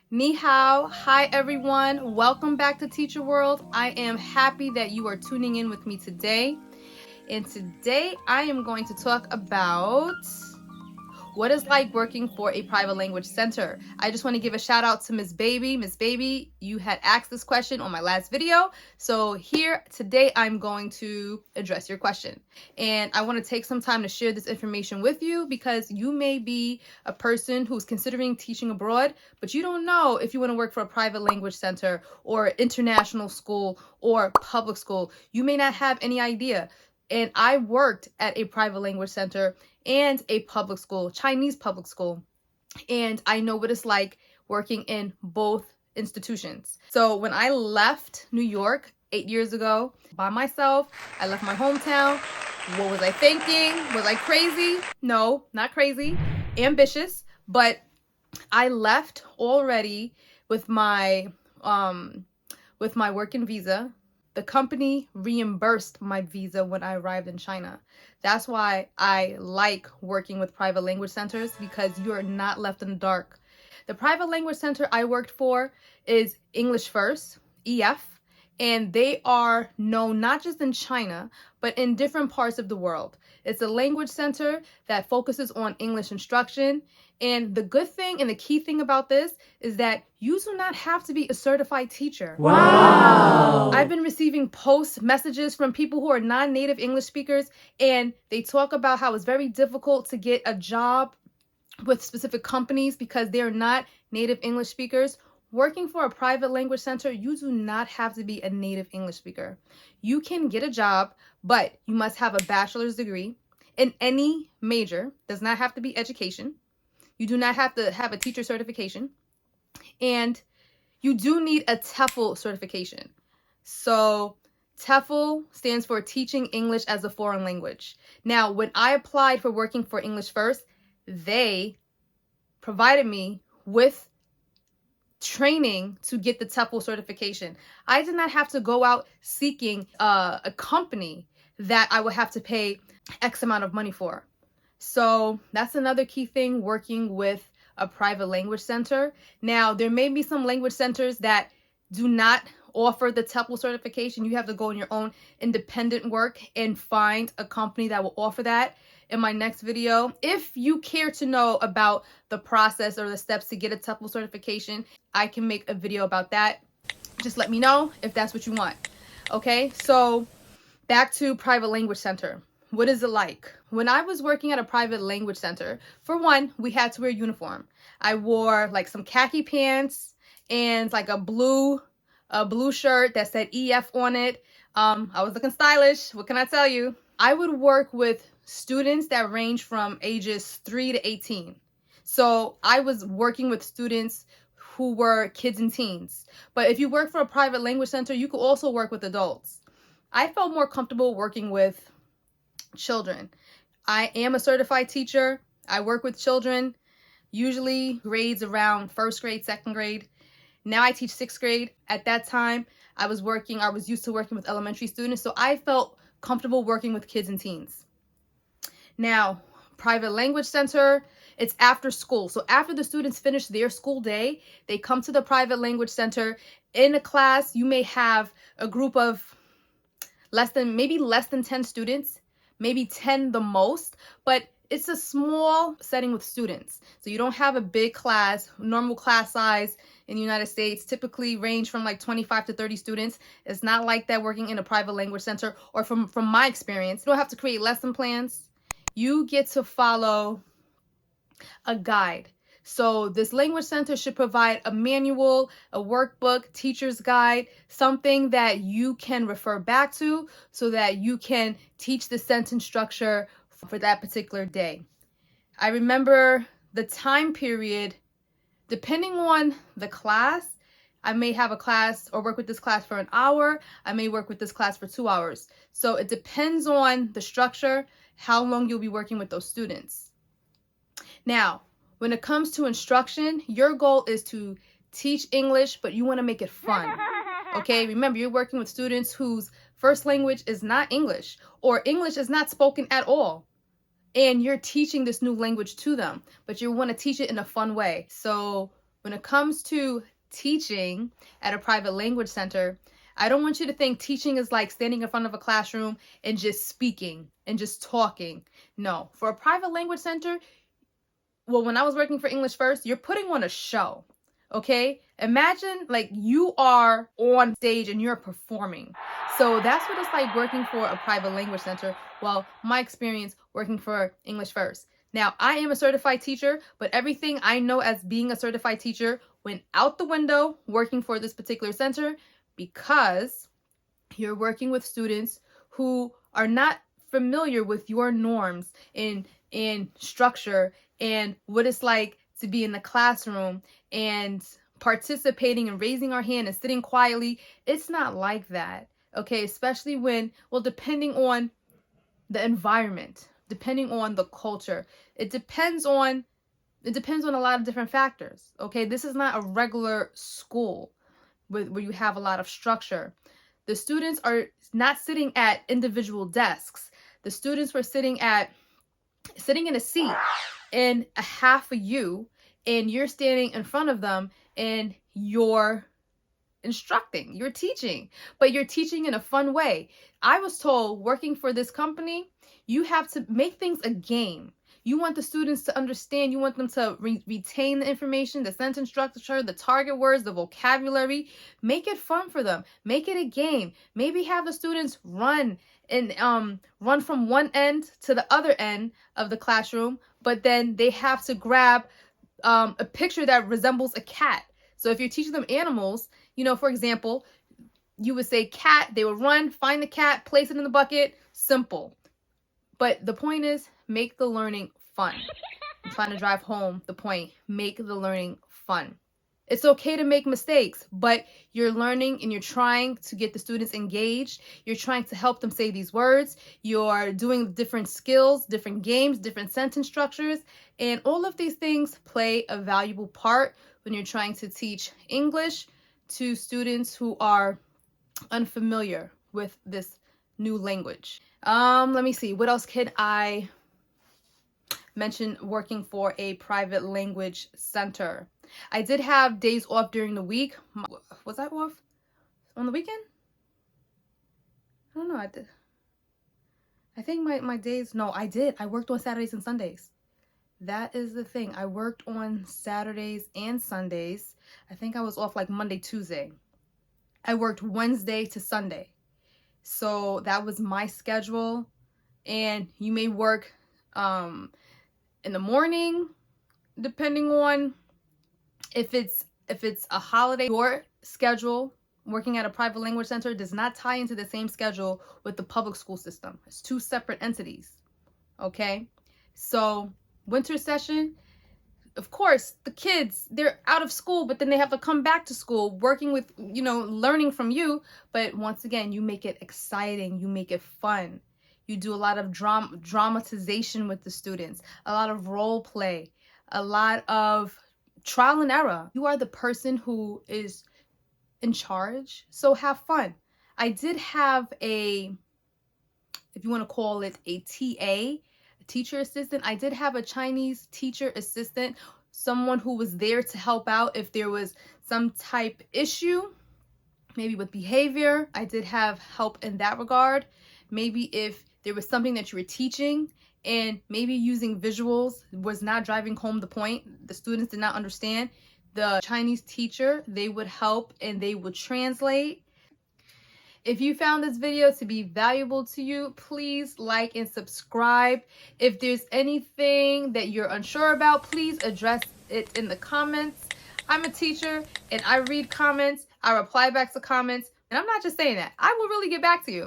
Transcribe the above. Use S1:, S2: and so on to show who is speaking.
S1: Ni hao. Hi everyone. Welcome back to Teacher World. I am happy that you are tuning in with me today. And today I am going to talk about what it's like working for a private language center. I just want to give a shout out to Miss Baby. Miss Baby, you had asked this question on my last video. So here today I'm going to address your question. And I want to take some time to share this information with you because you may be a person who's considering teaching abroad, but you don't know if you want to work for a private language center or international school or public school. You may not have any idea. And I worked at a private language center and a public school, Chinese public school. And I know what it's like working in both institutions. So when I left New York 8 years ago by myself, I left my hometown. What was I thinking? Was I crazy? No, not crazy. Ambitious, but I left already with my working visa. The company reimbursed my visa when I arrived in China. That's why I like working with private language centers, because you're not left in the dark. The private language center I worked for is English First, EF, and they are known not just in China, but in different parts of the world. It's a language center that focuses on English instruction. And the good thing and the key thing about this is that you do not have to be a certified teacher.
S2: Wow!
S1: I've been receiving messages from people who are non-native English speakers, and they talk about how it's very difficult to get a job with specific companies because they're not native English speakers. Working for a private language center, you do not have to be a native English speaker. You can get a job, but you must have a bachelor's degree in any major. Does not have to be education. You do not have to have a teacher certification. And you do need a TEFL certification. So TEFL stands for Teaching English as a Foreign Language. Now, when I applied for working for English First, they provided me with training to get the TEFL certification. I did not have to go out seeking a company that I would have to pay X amount of money for. So that's another key thing working with a private language center. Now, there may be some language centers that do not offer the TEFL certification. You have to go on your own independent work and find a company that will offer that. In my next video, if you care to know about the process or the steps to get a TEFL certification, I can make a video about that. Just let me know if that's what you want. Okay, so back to private language center. What is it like? When I was working at a private language center, for one, we had to wear uniform. I wore like some khaki pants and like a blue shirt that said EF on it. I was looking stylish. What can I tell you? I would work with students that range from ages 3 to 18. So I was working with students who were kids and teens. But if you work for a private language center, you could also work with adults. I felt more comfortable working with children. I am a certified teacher. I work with children, usually grades around first grade, second grade. Now I teach sixth grade. At that time, I was used to working with elementary students, so I felt comfortable working with kids and teens. Now, private language center, it's after school. So after the students finish their school day, they come to the private language center. In a class, you may have a group of less than 10 students, maybe 10 the most, but it's a small setting with students. So you don't have a big class. Normal class size in the United States typically range from like 25 to 30 students. It's not like that working in a private language center, or from my experience. You don't have to create lesson plans. You get to follow a guide. So this language center should provide a manual, a workbook, teacher's guide, something that you can refer back to so that you can teach the sentence structure for that particular day. I remember the time period, depending on the class, I may have a class or work with this class for an hour. I may work with this class for 2 hours. So it depends on the structure, how long you'll be working with those students. Now, when it comes to instruction, your goal is to teach English, but you want to make it fun. Okay, remember, you're working with students whose first language is not English, or English is not spoken at all. And you're teaching this new language to them, but you want to teach it in a fun way. So When it comes to teaching at a private language center, I don't want you to think teaching is like standing in front of a classroom and just speaking and just talking. No, for a private language center, well, when I was working for English First, you're putting on a show. Okay? Imagine like you are on stage and you're performing. So that's what it's like working for a private language center. Well, my experience working for English First. Now, I am a certified teacher, but everything I know as being a certified teacher went out the window working for this particular center, because you're working with students who are not familiar with your norms in structure and what it's like to be in the classroom and participating and raising our hand and sitting quietly. It's not like that. Okay, especially when, well, depending on the environment, depending on the culture, it depends on a lot of different factors. Okay, this is not a regular school where you have a lot of structure. The students are not sitting at individual desks. The students were sitting in a seat in a half of you, and you're standing in front of them and you're instructing, you're teaching, but you're teaching in a fun way. I was told working for this company, you have to make things a game. You want the students to understand, you want them to retain the information, the sentence structure, the target words, the vocabulary. Make it fun for them. Make it a game. Maybe have the students run from one end to the other end of the classroom, but then they have to grab a picture that resembles a cat. So if you're teaching them animals, for example, you would say cat, they would run, find the cat, place it in the bucket, simple. But the point is, make the learning fun. I'm trying to drive home the point. Make the learning fun. It's okay to make mistakes, but you're learning and you're trying to get the students engaged. You're trying to help them say these words. You're doing different skills, different games, different sentence structures. And all of these things play a valuable part when you're trying to teach English to students who are unfamiliar with this new language. Let me see. What else can I mention working for a private language center? I did have days off during the week. Was I off on the weekend? I don't know. I did. I think my days, no, I did. I worked on Saturdays and Sundays. That is the thing. I worked on Saturdays and Sundays. I think I was off like Monday, Tuesday. I worked Wednesday to Sunday. So that was my schedule. And you may work in the morning, depending on if it's a holiday. Your schedule working at a private language center does not tie into the same schedule with the public school system. It's two separate entities. Okay? So winter session, of course, the kids, they're out of school, but then they have to come back to school working with, learning from you. But once again, you make it exciting. You make it fun. You do a lot of dramatization with the students, a lot of role play, a lot of trial and error. You are the person who is in charge, so have fun. I did have if you want to call it a TA, teacher assistant. I did have a Chinese teacher assistant, someone who was there to help out if there was some type issue, maybe with behavior. I did have help in that regard. Maybe if there was something that you were teaching and maybe using visuals was not driving home the point, the students did not understand, the Chinese teacher, they would help and they would translate. If you found this video to be valuable to you, please like and subscribe. If there's anything that you're unsure about, please address it in the comments. I'm a teacher and I read comments, I reply back to comments, and I'm not just saying that. I will really get back to you.